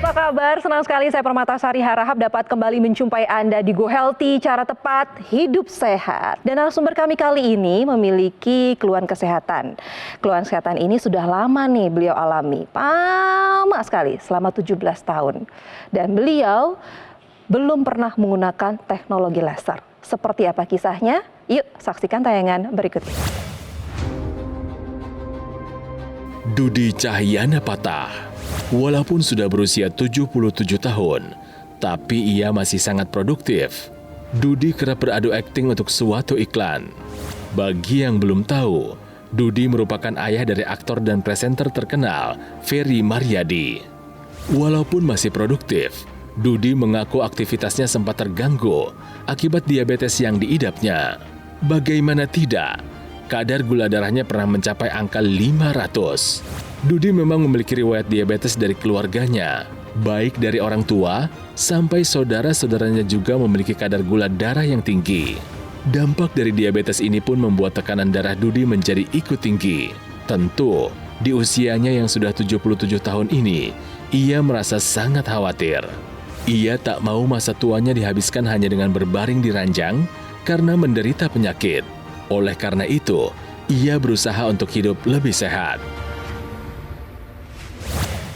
apa kabar? Senang sekali saya Permatasari harap dapat kembali menjumpai Anda di Go Healthy, cara tepat hidup sehat. Dan narasumber kami kali ini memiliki keluhan kesehatan. Keluhan kesehatan ini sudah lama nih beliau alami, lama sekali, selama 17 tahun. Dan beliau belum pernah menggunakan teknologi laser. Seperti apa kisahnya? Yuk saksikan tayangan berikut ini. Dudi Cahyana Patah. Walaupun sudah berusia 77 tahun, tapi ia masih sangat produktif. Dudi kerap beradu akting untuk suatu iklan. Bagi yang belum tahu, Dudi merupakan ayah dari aktor dan presenter terkenal, Ferry Maryadi. Walaupun masih produktif, Dudi mengaku aktivitasnya sempat terganggu akibat diabetes yang diidapnya. Bagaimana tidak, kadar gula darahnya pernah mencapai angka 500. Dudi memang memiliki riwayat diabetes dari keluarganya, baik dari orang tua sampai saudara-saudaranya juga memiliki kadar gula darah yang tinggi. Dampak dari diabetes ini pun membuat tekanan darah Dudi menjadi ikut tinggi. Tentu, di usianya yang sudah 77 tahun ini, ia merasa sangat khawatir. Ia tak mau masa tuanya dihabiskan hanya dengan berbaring di ranjang karena menderita penyakit. Oleh karena itu, ia berusaha untuk hidup lebih sehat.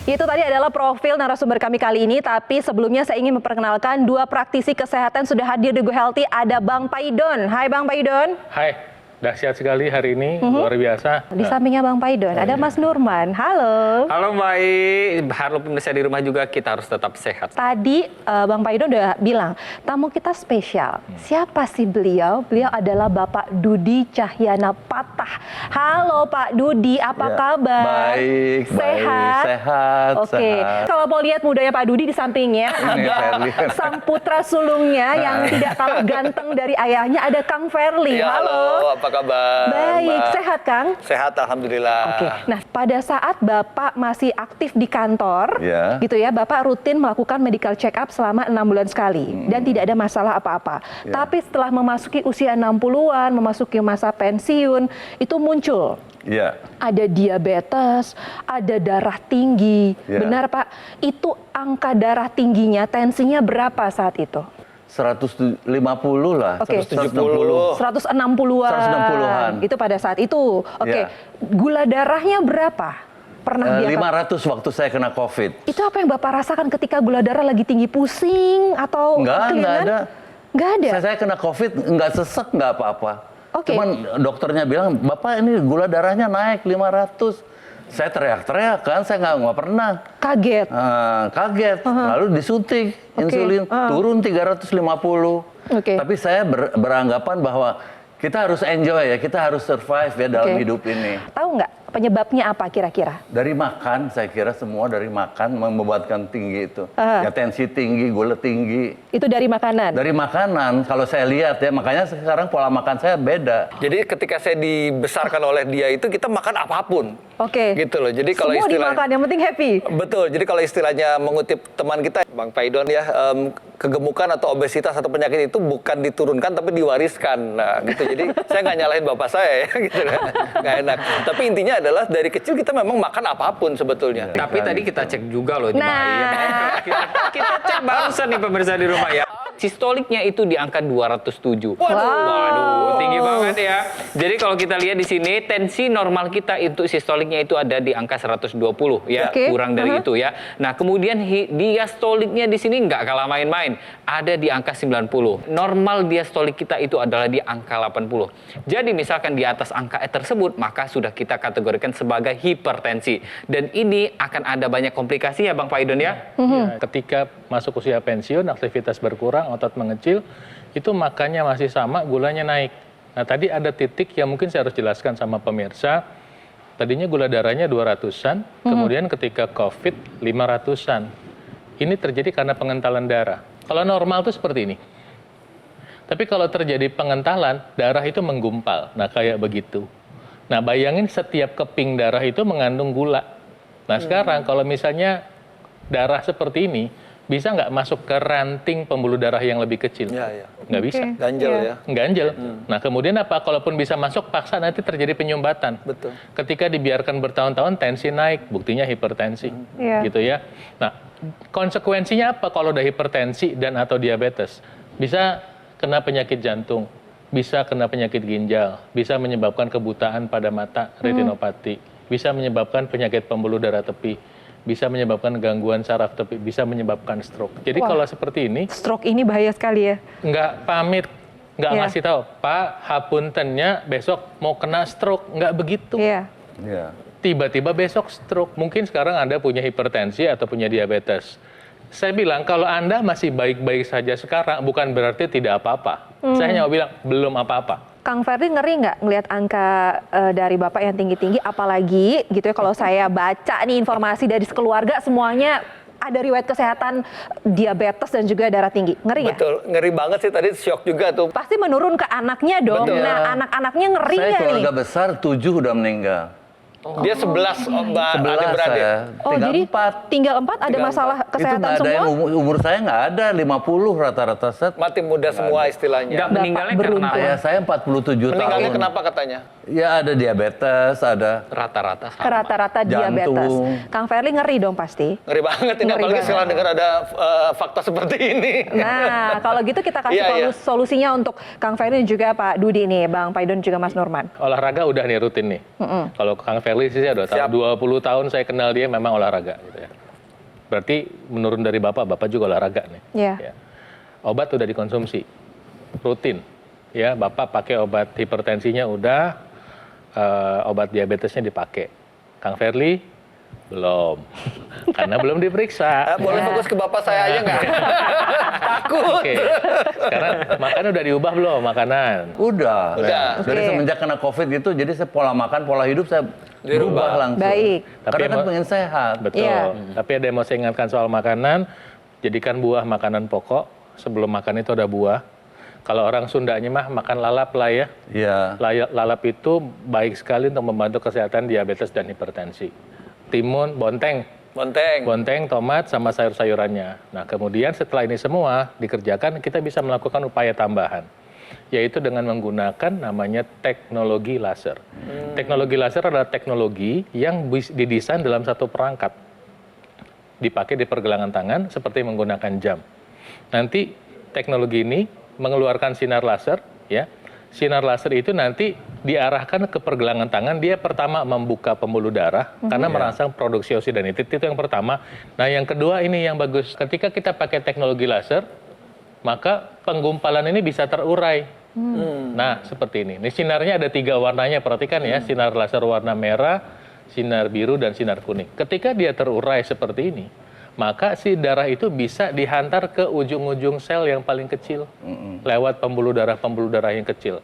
Itu tadi adalah profil narasumber kami kali ini, tapi sebelumnya saya ingin memperkenalkan dua praktisi kesehatan sudah hadir di Go Healthy. Ada Bang Paidon. Hai Bang Paidon. Hai, dahsyat sekali hari ini, luar biasa. Di sampingnya Bang Paidon ada Mas Nurman. Halo. Halo Mbak I, harap pemirsa di rumah juga kita harus tetap sehat. Tadi Bang Paidon udah bilang, tamu kita spesial. Siapa sih beliau? Beliau adalah Bapak Dudi Cahyana Patah. Halo Pak Dudi, apa kabar? Baik, sehat? Sehat, Oke, sehat. kalau mau lihat mudanya Pak Dudi di sampingnya ada sang putra sulungnya yang tidak kalah ganteng dari ayahnya, ada Kang Ferly. Ya, halo, apa kabar? Baik, Mbak? sehat Kang? Sehat, alhamdulillah. Oke, nah pada saat Bapak masih aktif di kantor, Ya. gitu ya, Bapak rutin melakukan medical check up selama 6 bulan sekali dan tidak ada masalah apa-apa. Ya. Tapi setelah memasuki usia 60-an, memasuki masa pensiun, itu muncul. Iya. Ada diabetes, ada darah tinggi. Ya. Benar Pak? Itu angka darah tingginya, tensinya berapa saat itu? 150 lah. Oke. 170. 160-an. 160-an. Itu pada saat itu. Oke. Ya. Gula darahnya berapa? Pernah dia 500 waktu saya kena COVID. Itu apa yang Bapak rasakan ketika gula darah lagi tinggi, pusing atau Enggak kelihatan? ada. Nggak ada? Saya kena COVID, nggak sesek, nggak apa-apa. Oke. Cuman dokternya bilang, Bapak ini gula darahnya naik 500. Saya teriak-teriak kan, saya nggak pernah. Kaget? Kaget, lalu disuntik insulin, turun 350. Oke. Tapi saya beranggapan bahwa kita harus enjoy ya, kita harus survive ya dalam Oke. hidup ini. Tahu nggak penyebabnya apa kira-kira? Dari makan, saya kira semua dari makan membuatkan tinggi itu. Ya tensi tinggi, gula tinggi. Itu dari makanan? Dari makanan, kalau saya lihat ya, makanya sekarang pola makan saya beda. Jadi ketika saya dibesarkan oleh dia itu kita makan apapun. Oke. Gitu loh. Jadi kalau Semua istilah dimakan, yang penting happy? Betul. Jadi kalau istilahnya mengutip teman kita Bang Paidon ya, kegemukan atau obesitas atau penyakit itu bukan diturunkan tapi diwariskan. Nah, gitu. Jadi saya nggak nyalahin bapak saya ya gitu kan. Nggak enak. Tapi intinya adalah dari kecil kita memang makan apapun sebetulnya. Tapi Tadi kita cek juga loh di Nah. kita cek barusan nih pemirsa di rumah ya. Sistoliknya itu di angka 207. Waduh. Tinggi banget ya. Jadi kalau kita lihat di sini tensi normal kita itu sistoliknya itu ada di angka 120 ya, Oke. kurang dari itu ya. Nah, kemudian diastoliknya di sini nggak kalah main-main, ada di angka 90. Normal diastolik kita itu adalah di angka 80. Jadi misalkan di atas angka tersebut, maka sudah kita kategorikan sebagai hipertensi. Dan ini akan ada banyak komplikasi ya Bang Paidon ya. Ya, ketika masuk usia pensiun, aktivitas berkurang, otot mengecil, itu makannya masih sama, gulanya naik. Nah, tadi ada titik yang mungkin saya harus jelaskan sama pemirsa. Tadinya gula darahnya 200-an, kemudian ketika COVID 500-an. Ini terjadi karena pengentalan darah. Kalau normal itu seperti ini. Tapi kalau terjadi pengentalan, darah itu menggumpal. Nah, kayak begitu. Nah, bayangin setiap keping darah itu mengandung gula. Nah, sekarang kalau misalnya darah seperti ini, bisa nggak masuk ke ranting pembuluh darah yang lebih kecil? Iya, iya. Nggak bisa. Oke. Ganjel Iya. ya. Ganjel. Nah, kemudian apa? Kalaupun bisa masuk, paksa nanti terjadi penyumbatan. Betul. Ketika dibiarkan bertahun-tahun, tensi naik, buktinya hipertensi, Iya. gitu ya. Nah, konsekuensinya apa kalau udah hipertensi dan atau diabetes? Bisa kena penyakit jantung, bisa kena penyakit ginjal, bisa menyebabkan kebutaan pada mata, retinopati, bisa menyebabkan penyakit pembuluh darah tepi, bisa menyebabkan gangguan saraf tepi, bisa menyebabkan stroke. Jadi Wah. kalau seperti ini, Stroke ini bahaya sekali ya. nggak pamit, nggak Iya. ngasih tahu, Pak, hapuntennya besok mau kena stroke, nggak begitu. Iya. Iya. Tiba-tiba besok stroke. Mungkin sekarang Anda punya hipertensi atau punya diabetes. Saya bilang, kalau Anda masih baik-baik saja sekarang, bukan berarti tidak apa-apa. Saya hanya mau bilang, belum apa-apa. Kang Ferdi ngeri nggak ngelihat angka dari Bapak yang tinggi-tinggi, apalagi gitu ya kalau saya baca nih informasi dari sekeluarga semuanya ada riwayat kesehatan diabetes dan juga darah tinggi. Ngeri nggak? Betul, ngeri banget sih tadi, shock juga tuh. Pasti menurun ke anaknya dong. Betul. Nah, anak-anaknya ngeri Saya nggak nih? keluarga besar 7 udah meninggal. Dia 11 adik-beradik. saya. Oh, Tinggal jadi 4. tinggal 4 ada Tinggal masalah Itu kesehatan nggak ada yang semua? umur saya nggak ada 50 rata-rata set. Mati muda semua istilahnya. Nggak meninggalnya beruntung. karena apa? Saya 47 Meninggalnya tahun. kenapa katanya? Ya ada diabetes, ada Rata-rata sama. Rata-rata diabetes. Jantung. Kang Ferdi ngeri dong pasti. Ngeri banget ini, Ngeri apalagi banget. setelah dengar ada fakta seperti ini. Nah, kalau gitu kita kasih Iya, iya. solusinya untuk Kang Ferdi dan juga Pak Dudi nih, Bang Paidon juga Mas Nurman. Olahraga udah nih rutin nih. Kalau Kang Ferli sih saya udah tahu, Siap. 20 tahun saya kenal dia memang olahraga. Gitu ya. Berarti menurun dari Bapak juga olahraga nih. Iya. Ya. Obat udah dikonsumsi, rutin. Ya, Bapak pakai obat hipertensinya udah, obat diabetesnya dipakai. Kang Ferli belum, karena belum diperiksa. Boleh fokus ke bapak saya aja nggak? Takut. Oke, sekarang makan udah diubah belum makanan? Udah. Udah. Jadi Oke. semenjak kena COVID gitu, jadi saya pola makan, pola hidup saya berubah langsung. Baik. Tapi Karena kan emang- pengen sehat. Betul. Iya. Tapi ada yang mau saya ingatkan soal makanan, jadikan buah makanan pokok. Sebelum makan itu ada buah. Kalau orang Sundanya mah makan lalap lah ya. Iya. Lalap itu baik sekali untuk membantu kesehatan diabetes dan hipertensi. Timun, Bonteng. bonteng, tomat, sama sayur-sayurannya. Nah, kemudian setelah ini semua dikerjakan, kita bisa melakukan upaya tambahan, yaitu dengan menggunakan namanya teknologi laser. Teknologi laser adalah teknologi yang didesain dalam satu perangkat. Dipakai di pergelangan tangan seperti menggunakan jam. Nanti teknologi ini mengeluarkan sinar laser, ya. Sinar laser itu nanti diarahkan ke pergelangan tangan. Dia pertama membuka pembuluh darah karena merangsang produksi oksidanitid, itu yang pertama. Nah, yang kedua ini yang bagus. Ketika kita pakai teknologi laser, maka penggumpalan ini bisa terurai. Nah, seperti ini. Ini sinarnya ada 3 warnanya, perhatikan ya. Sinar laser warna merah, sinar biru, dan sinar kuning. Ketika dia terurai seperti ini, maka si darah itu bisa dihantar ke ujung-ujung sel yang paling kecil lewat pembuluh darah yang kecil.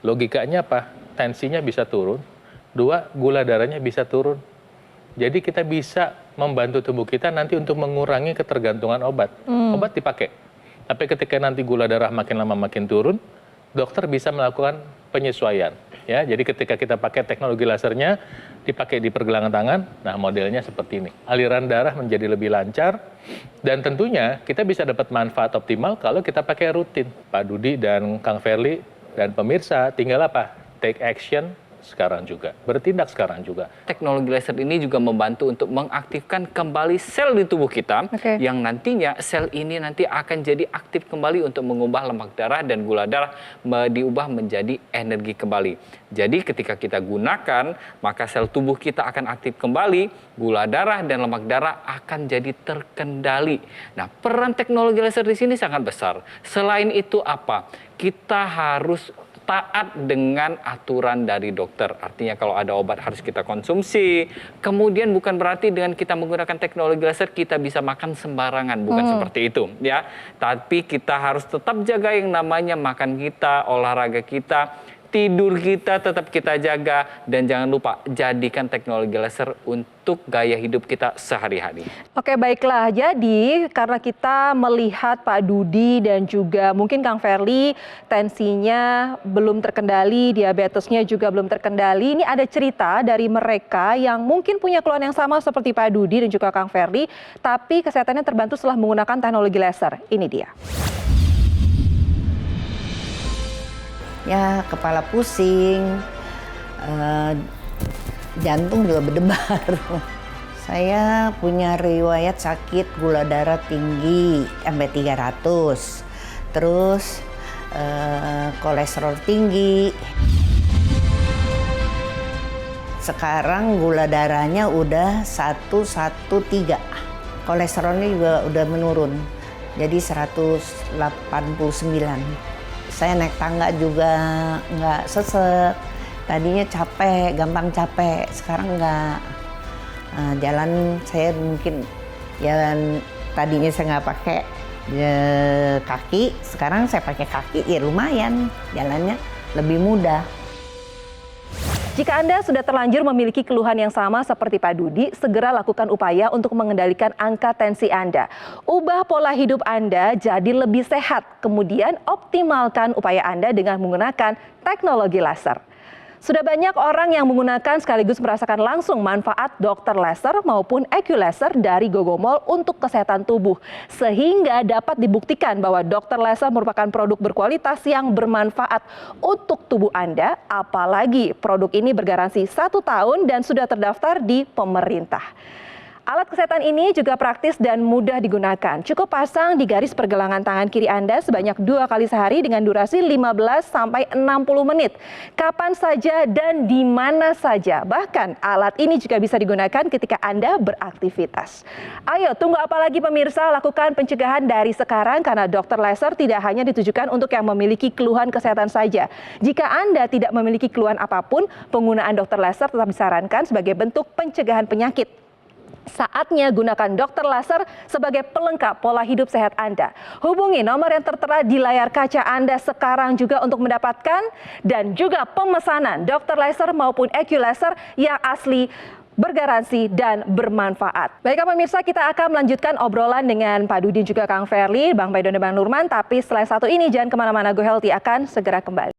Logikanya apa? Tensinya bisa turun. 2, gula darahnya bisa turun. Jadi kita bisa membantu tubuh kita nanti untuk mengurangi ketergantungan obat. Obat dipakai. Tapi ketika nanti gula darah makin lama makin turun, dokter bisa melakukan penyesuaian. Ya, jadi ketika kita pakai teknologi lasernya, dipakai di pergelangan tangan, nah modelnya seperti ini. Aliran darah menjadi lebih lancar, dan tentunya kita bisa dapat manfaat optimal kalau kita pakai rutin. Pak Dudi dan Kang Ferli dan pemirsa, tinggal apa? Take action sekarang juga, bertindak sekarang juga. Teknologi laser ini juga membantu untuk mengaktifkan kembali sel di tubuh kita, Oke. yang nantinya sel ini nanti akan jadi aktif kembali untuk mengubah lemak darah dan gula darah diubah menjadi energi kembali. Jadi ketika kita gunakan, maka sel tubuh kita akan aktif kembali, gula darah dan lemak darah akan jadi terkendali. Nah, peran teknologi laser di sini sangat besar. Selain itu apa? Kita harus taat dengan aturan dari dokter. Artinya kalau ada obat harus kita konsumsi. Kemudian bukan berarti dengan kita menggunakan teknologi laser kita bisa makan sembarangan, bukan seperti itu ya. Tapi kita harus tetap jaga yang namanya makan kita, olahraga kita. tidur kita tetap kita jaga, dan jangan lupa jadikan teknologi laser untuk gaya hidup kita sehari-hari. Oke, baiklah. Jadi karena kita melihat Pak Dudi dan juga mungkin Kang Ferly tensinya belum terkendali, diabetesnya juga belum terkendali. Ini ada cerita dari mereka yang mungkin punya keluhan yang sama seperti Pak Dudi dan juga Kang Ferly, tapi kesehatannya terbantu setelah menggunakan teknologi laser. Ini dia. Ya, kepala pusing, jantung juga berdebar. Saya punya riwayat sakit gula darah tinggi sampai 300, terus kolesterol tinggi. Sekarang gula darahnya udah 113, kolesterolnya juga udah menurun, jadi 189. Saya naik tangga juga nggak sesek. Tadinya capek, gampang capek. Sekarang nggak. Jalan saya mungkin jalan tadinya saya nggak pakai kaki. Sekarang saya pakai kaki, ya lumayan. Jalannya lebih mudah. Jika Anda sudah terlanjur memiliki keluhan yang sama seperti Pak Dudi, segera lakukan upaya untuk mengendalikan angka tensi Anda. Ubah pola hidup Anda jadi lebih sehat, kemudian optimalkan upaya Anda dengan menggunakan teknologi laser. Sudah banyak orang yang menggunakan sekaligus merasakan langsung manfaat dokter laser maupun EQ-laser dari Gogomol untuk kesehatan tubuh. Sehingga dapat dibuktikan bahwa dokter laser merupakan produk berkualitas yang bermanfaat untuk tubuh Anda. Apalagi produk ini bergaransi 1 tahun dan sudah terdaftar di pemerintah. Alat kesehatan ini juga praktis dan mudah digunakan. Cukup pasang di garis pergelangan tangan kiri Anda sebanyak 2 kali sehari dengan durasi 15 sampai 60 menit. Kapan saja dan di mana saja. Bahkan alat ini juga bisa digunakan ketika Anda beraktivitas. Ayo, tunggu apa lagi pemirsa? Lakukan pencegahan dari sekarang karena dokter laser tidak hanya ditujukan untuk yang memiliki keluhan kesehatan saja. Jika Anda tidak memiliki keluhan apapun, penggunaan dokter laser tetap disarankan sebagai bentuk pencegahan penyakit. Saatnya gunakan dokter laser sebagai pelengkap pola hidup sehat Anda. Hubungi nomor yang tertera di layar kaca Anda sekarang juga untuk mendapatkan dan juga pemesanan dokter laser maupun EQ laser yang asli, bergaransi dan bermanfaat. Baiklah pemirsa, kita akan melanjutkan obrolan dengan Pak Dudi juga Kang Ferly, Bang Paidon dan Bang Nurman. Tapi setelah satu ini jangan kemana-mana, Go Healthy akan segera kembali.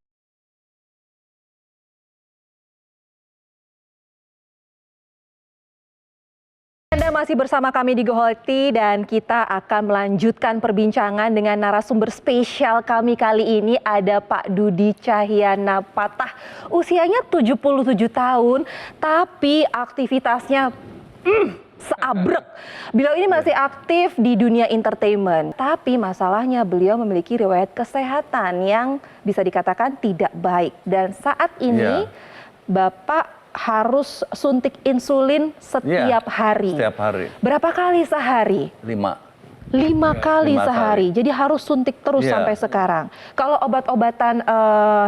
Anda masih bersama kami di Go Healthy dan kita akan melanjutkan perbincangan dengan narasumber spesial kami kali ini. Ada Pak Dudi Cahyana Patah, usianya 77 tahun tapi aktivitasnya seabrek. Beliau ini masih aktif di dunia entertainment, tapi masalahnya beliau memiliki riwayat kesehatan yang bisa dikatakan tidak baik. Dan saat ini Bapak harus suntik insulin setiap hari. Setiap hari. Berapa kali sehari? 5 kali sehari. Jadi harus suntik terus sampai sekarang. Kalau obat-obatan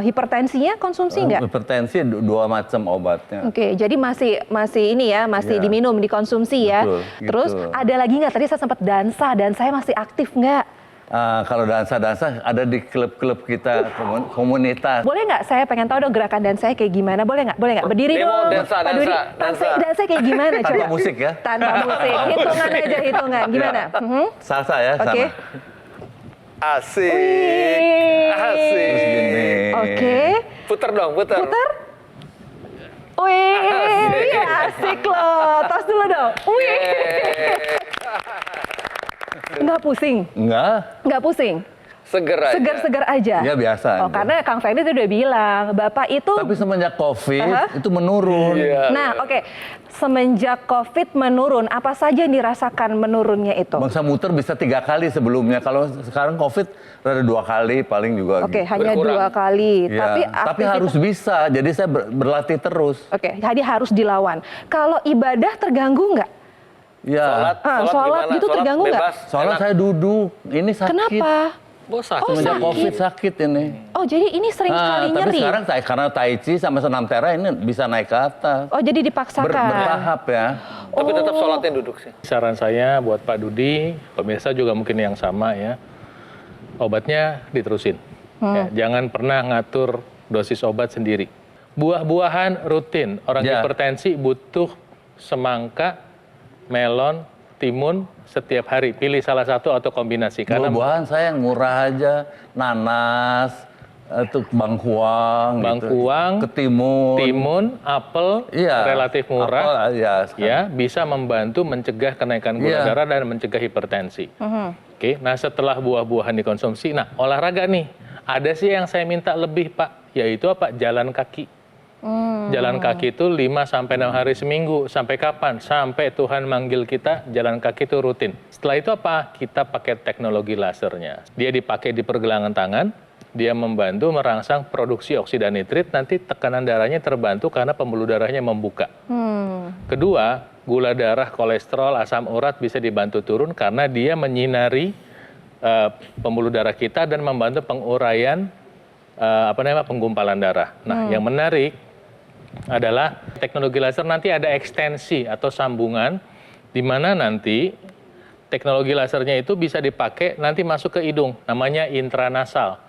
hipertensinya konsumsi nggak? Hipertensi 2 macam obatnya. Oke, jadi masih ini ya, masih diminum, dikonsumsi ya. Betul, Terus gitu. ada lagi nggak? Tadi saya sempat dansa dan saya masih aktif nggak? Kalau dansa-dansa ada di klub-klub kita, komunitas. Boleh nggak? Saya pengen tahu dong gerakan dansanya kayak gimana. Boleh nggak? Boleh nggak? Berdiri Demo, dong. dansa, Pak Dudi. dansa. Dansa kayak gimana? Tanpa Coba. musik ya? Tanpa musik. Hitungan aja, hitungan. Gimana? Salsa ya, Oke. sama. Asik. Wih. Asik. Terus gini. Oke. Puter dong, puter. Putar. Wih, asik loh. Tos dulu dong. Wih. Nggak pusing? Nggak pusing? Seger aja. Segar-segar aja? Ya, biasa Oh, aja. karena Kang Ferry itu udah bilang, Bapak itu... Tapi semenjak COVID itu menurun. Nah, oke. Semenjak COVID menurun, apa saja yang dirasakan menurunnya itu? Bangsa muter bisa 3 kali sebelumnya. Kalau sekarang COVID ada 2 kali paling juga. Oke, gitu. hanya Berkurang. 2 kali. Ya, tapi aktivitas- harus bisa. Jadi saya berlatih terus. Oke, jadi harus dilawan. Kalau ibadah terganggu nggak? Ya. Sholat gimana? gitu terganggu nggak? bebas, Soalnya enak. saya duduk, ini sakit. Kenapa? Bosan. Oh, Semenjak sakit. COVID sakit ini. Oh, jadi ini sering sekali tapi nyeri? sekarang karena Tai Chi sama senam tera ini bisa naik ke atas. Oh, jadi dipaksakan? Bertahap ya. Tapi tetap sholatnya duduk sih. Saran saya buat Pak Dudi, pemirsa juga mungkin yang sama ya, obatnya diterusin. Ya, jangan pernah ngatur dosis obat sendiri. Buah-buahan rutin, orang Ya. hipertensi butuh semangka, melon, timun setiap hari. Pilih salah satu atau kombinasi. Karena Buah-buahan saya yang murah aja, nanas, itu bangkuang, bangkuang, gitu. Ketimun, timun, apel iya, relatif murah. apel, ya, Ya, bisa membantu mencegah kenaikan gula Iya. darah dan mencegah hipertensi. Oke, nah setelah buah-buahan dikonsumsi, nah olahraga nih, ada sih yang saya minta lebih Pak, yaitu apa? Jalan kaki. Jalan kaki itu 5 sampai 6 hari seminggu. Sampai kapan? Sampai Tuhan manggil kita jalan kaki itu rutin. Setelah itu apa? Kita pakai teknologi lasernya. Dia dipakai di pergelangan tangan, dia membantu merangsang produksi oksida nitrit, nanti tekanan darahnya terbantu karena pembuluh darahnya membuka. Kedua, gula darah, kolesterol, asam urat bisa dibantu turun karena dia menyinari pembuluh darah kita dan membantu penguraian penggumpalan darah. Nah, yang menarik adalah teknologi laser nanti ada ekstensi atau sambungan di mana nanti teknologi lasernya itu bisa dipakai nanti masuk ke hidung, namanya intranasal.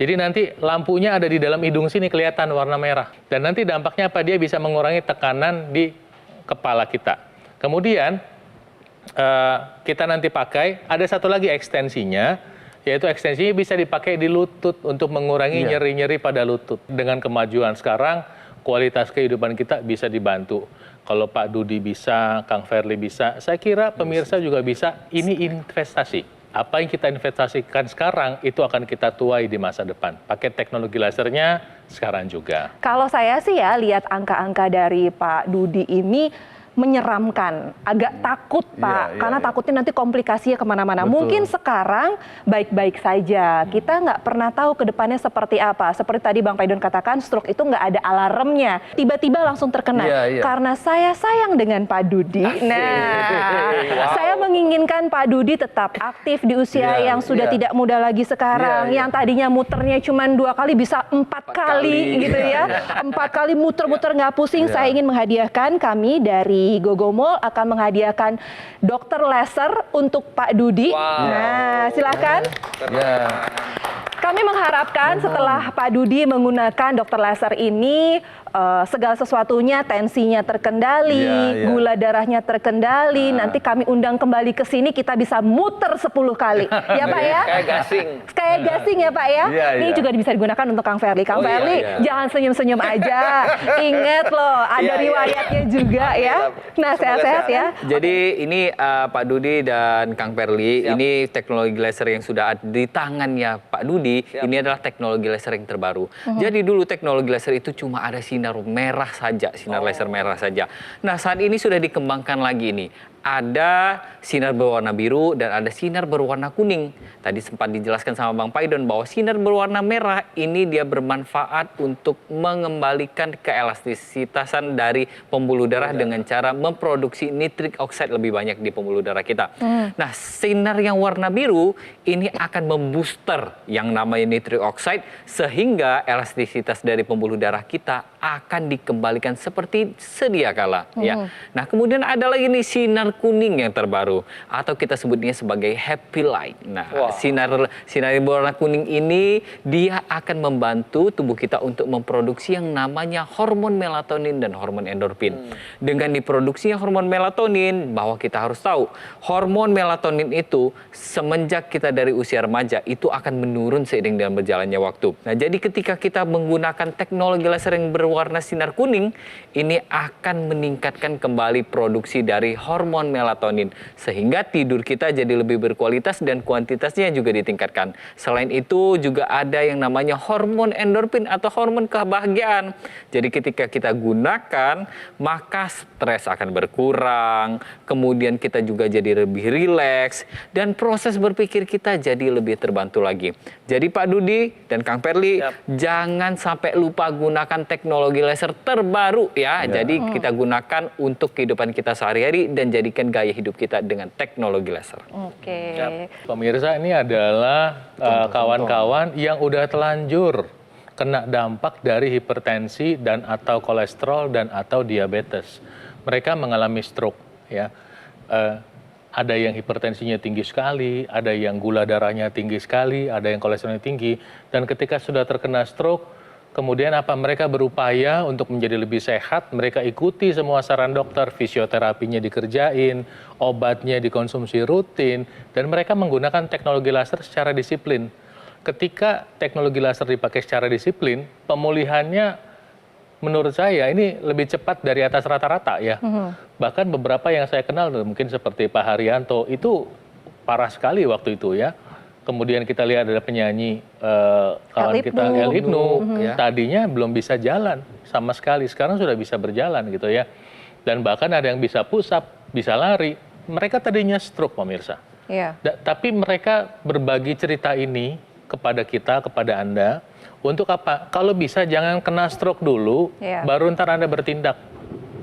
Jadi nanti lampunya ada di dalam hidung sini kelihatan warna merah. Dan nanti dampaknya apa? Dia bisa mengurangi tekanan di kepala kita. Kemudian kita nanti pakai, ada satu lagi ekstensinya, yaitu ekstensinya bisa dipakai di lutut untuk mengurangi nyeri-nyeri pada lutut. Dengan kemajuan sekarang, kualitas kehidupan kita bisa dibantu. Kalau Pak Dudi bisa, Kang Ferli bisa, saya kira pemirsa juga bisa. Ini investasi. Apa yang kita investasikan sekarang, itu akan kita tuai di masa depan. Pakai teknologi lasernya sekarang juga. Kalau saya sih ya lihat angka-angka dari Pak Dudi ini menyeramkan, agak takut Pak, Iya, karena iya. takutnya nanti komplikasinya kemana-mana. Betul. Mungkin sekarang baik-baik saja, kita nggak pernah tahu ke depannya seperti apa. Seperti tadi Bang Paidon katakan, stroke itu nggak ada alarmnya, tiba-tiba langsung terkena. Iya, iya. Karena saya sayang dengan Pak Dudi, saya menginginkan Pak Dudi tetap aktif di usia Iya, yang sudah iya. tidak muda lagi sekarang, Iya, iya. yang tadinya muternya cuma 2 kali bisa 4 kali gitu ya. 4 kali muter-muter nggak pusing. Iya. Saya ingin menghadiahkan, kami dari Gogomol akan menghadiahkan dokter laser untuk Pak Dudi. Nah, silakan. Ya. Kami mengharapkan setelah Pak Dudi menggunakan dokter laser ini, segala sesuatunya, tensinya terkendali, Iya, iya. gula darahnya terkendali. Nanti kami undang kembali ke sini, kita bisa muter 10 kali. Ya Pak ya? Kayak gasing. Kayak gasing ya Pak ya? Iya, Ini iya. juga bisa digunakan untuk Kang Ferli. Kang Oh, iya, Ferli, iya. jangan senyum-senyum aja. Ingat loh, ada Iya, iya, riwayatnya juga ya. Nah, Semoga sehat-sehat ya. Jadi ini Pak Dudi dan Kang Perli, ini teknologi laser yang sudah ada di tangannya Pak Dudi, ini adalah teknologi laser yang terbaru. Jadi dulu teknologi laser itu cuma ada sinar merah saja, sinar laser merah saja. Nah saat ini sudah dikembangkan lagi ini. Ada sinar berwarna biru dan ada sinar berwarna kuning. Tadi sempat dijelaskan sama Bang Paidon bahwa sinar berwarna merah ini dia bermanfaat untuk mengembalikan keelastisitasan dari pembuluh darah dengan cara memproduksi nitric oxide lebih banyak di pembuluh darah kita. Nah, sinar yang warna biru ini akan membooster yang namanya nitric oxide sehingga elastisitas dari pembuluh darah kita akan dikembalikan seperti sedia kala ya. Nah, kemudian ada lagi nih sinar kuning yang terbaru atau kita sebutnya sebagai happy light. Nah, sinar berwarna kuning ini dia akan membantu tubuh kita untuk memproduksi yang namanya hormon melatonin dan hormon endorfin. Dengan diproduksinya hormon melatonin, bahwa kita harus tahu hormon melatonin itu semenjak kita dari usia remaja itu akan menurun seiring dengan berjalannya waktu. Nah, jadi ketika kita menggunakan teknologi laser yang berwarna sinar kuning, ini akan meningkatkan kembali produksi dari hormon melatonin sehingga tidur kita jadi lebih berkualitas dan kuantitasnya juga ditingkatkan. Selain itu juga ada yang namanya hormon endorfin atau hormon kebahagiaan. Jadi ketika kita gunakan maka stres akan berkurang, kemudian kita juga jadi lebih rileks dan proses berpikir kita jadi lebih terbantu lagi. Jadi Pak Dudi dan Kang Perli jangan sampai lupa gunakan teknologi laser terbaru ya. Jadi kita gunakan untuk kehidupan kita sehari-hari dan jadikan gaya hidup kita dengan teknologi laser. Oke. Pemirsa, ini adalah kawan-kawan yang udah telanjur kena dampak dari hipertensi dan atau kolesterol dan atau diabetes. Mereka mengalami stroke ya. Ada yang hipertensinya tinggi sekali, ada yang gula darahnya tinggi sekali, ada yang kolesterolnya tinggi, dan ketika sudah terkena stroke kemudian apa mereka berupaya untuk menjadi lebih sehat, mereka ikuti semua saran dokter, fisioterapinya dikerjain, obatnya dikonsumsi rutin, dan mereka menggunakan teknologi laser secara disiplin. Ketika teknologi laser dipakai secara disiplin, pemulihannya menurut saya ini lebih cepat dari atas rata-rata ya. Bahkan beberapa yang saya kenal, mungkin seperti Pak Haryanto, itu parah sekali waktu itu ya. Kemudian kita lihat ada penyanyi kawan kita El Ibnu, tadinya belum bisa jalan sama sekali, sekarang sudah bisa berjalan gitu ya. Dan bahkan ada yang bisa push up, bisa lari. Mereka tadinya stroke pemirsa. Iya. Tapi mereka berbagi cerita ini kepada kita, kepada Anda, untuk apa? Kalau bisa jangan kena stroke dulu, baru ntar Anda bertindak.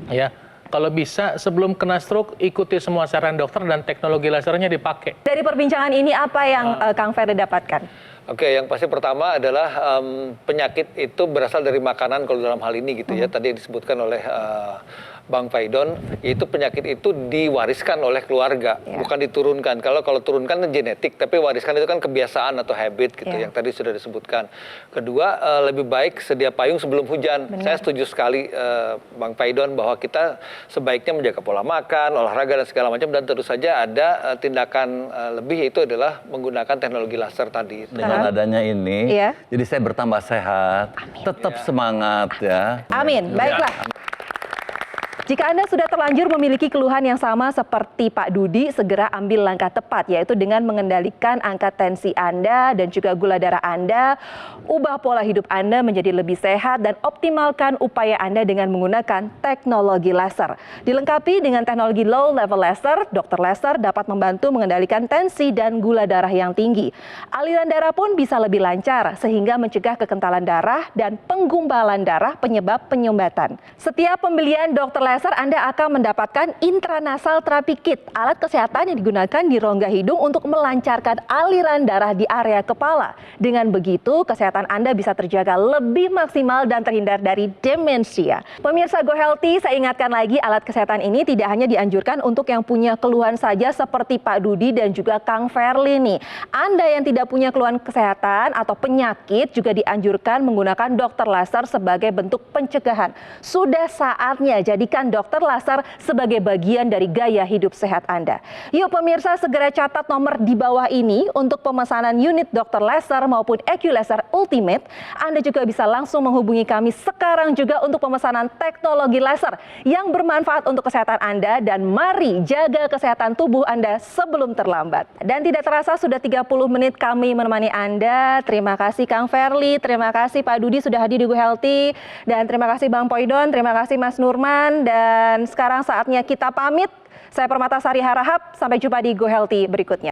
Ya. Kalau bisa sebelum kena stroke ikuti semua saran dokter dan teknologi lasernya dipakai. Dari perbincangan ini apa yang Kang Ferry dapatkan? Oke, yang pasti pertama adalah penyakit itu berasal dari makanan kalau dalam hal ini gitu ya. Tadi disebutkan oleh Bang Faidon, itu penyakit itu diwariskan oleh keluarga, bukan diturunkan. Kalau turunkan kan genetik, tapi wariskan itu kan kebiasaan atau habit gitu yang tadi sudah disebutkan. Kedua, lebih baik sedia payung sebelum hujan. Saya setuju sekali Bang Faidon bahwa kita sebaiknya menjaga pola makan, olahraga dan segala macam, dan tentu saja ada tindakan lebih, yaitu adalah menggunakan teknologi laser tadi. Dengan adanya ini, jadi saya bertambah sehat, tetap semangat ya. Amin, baiklah. Jika Anda sudah terlanjur memiliki keluhan yang sama seperti Pak Dudi, segera ambil langkah tepat, yaitu dengan mengendalikan angka tensi Anda dan juga gula darah Anda, ubah pola hidup Anda menjadi lebih sehat, dan optimalkan upaya Anda dengan menggunakan teknologi laser. Dilengkapi dengan teknologi low level laser, dokter laser dapat membantu mengendalikan tensi dan gula darah yang tinggi. Aliran darah pun bisa lebih lancar, sehingga mencegah kekentalan darah dan penggumpalan darah penyebab penyumbatan. Setiap pembelian dokter laser, Anda akan mendapatkan intranasal therapy kit, alat kesehatan yang digunakan di rongga hidung untuk melancarkan aliran darah di area kepala. Dengan begitu, kesehatan Anda bisa terjaga lebih maksimal dan terhindar dari demensia. Pemirsa Go Healthy, saya ingatkan lagi, alat kesehatan ini tidak hanya dianjurkan untuk yang punya keluhan saja seperti Pak Dudi dan juga Kang Ferly nih. Anda yang tidak punya keluhan kesehatan atau penyakit juga dianjurkan menggunakan dokter laser sebagai bentuk pencegahan. Sudah saatnya jadikan dokter laser sebagai bagian dari gaya hidup sehat Anda. Yuk pemirsa, segera catat nomor di bawah ini untuk pemesanan unit dokter laser maupun EQ Laser Ultimate. Anda juga bisa langsung menghubungi kami sekarang juga untuk pemesanan teknologi laser yang bermanfaat untuk kesehatan Anda, dan mari jaga kesehatan tubuh Anda sebelum terlambat. Dan tidak terasa sudah 30 menit kami menemani Anda. Terima kasih Kang Ferly, terima kasih Pak Dudi sudah hadir di Go Healthy, dan terima kasih Bang Faidon, terima kasih Mas Nurman. Dan sekarang saatnya kita pamit. Saya Permatasari Harahap, sampai jumpa di Go Healthy berikutnya.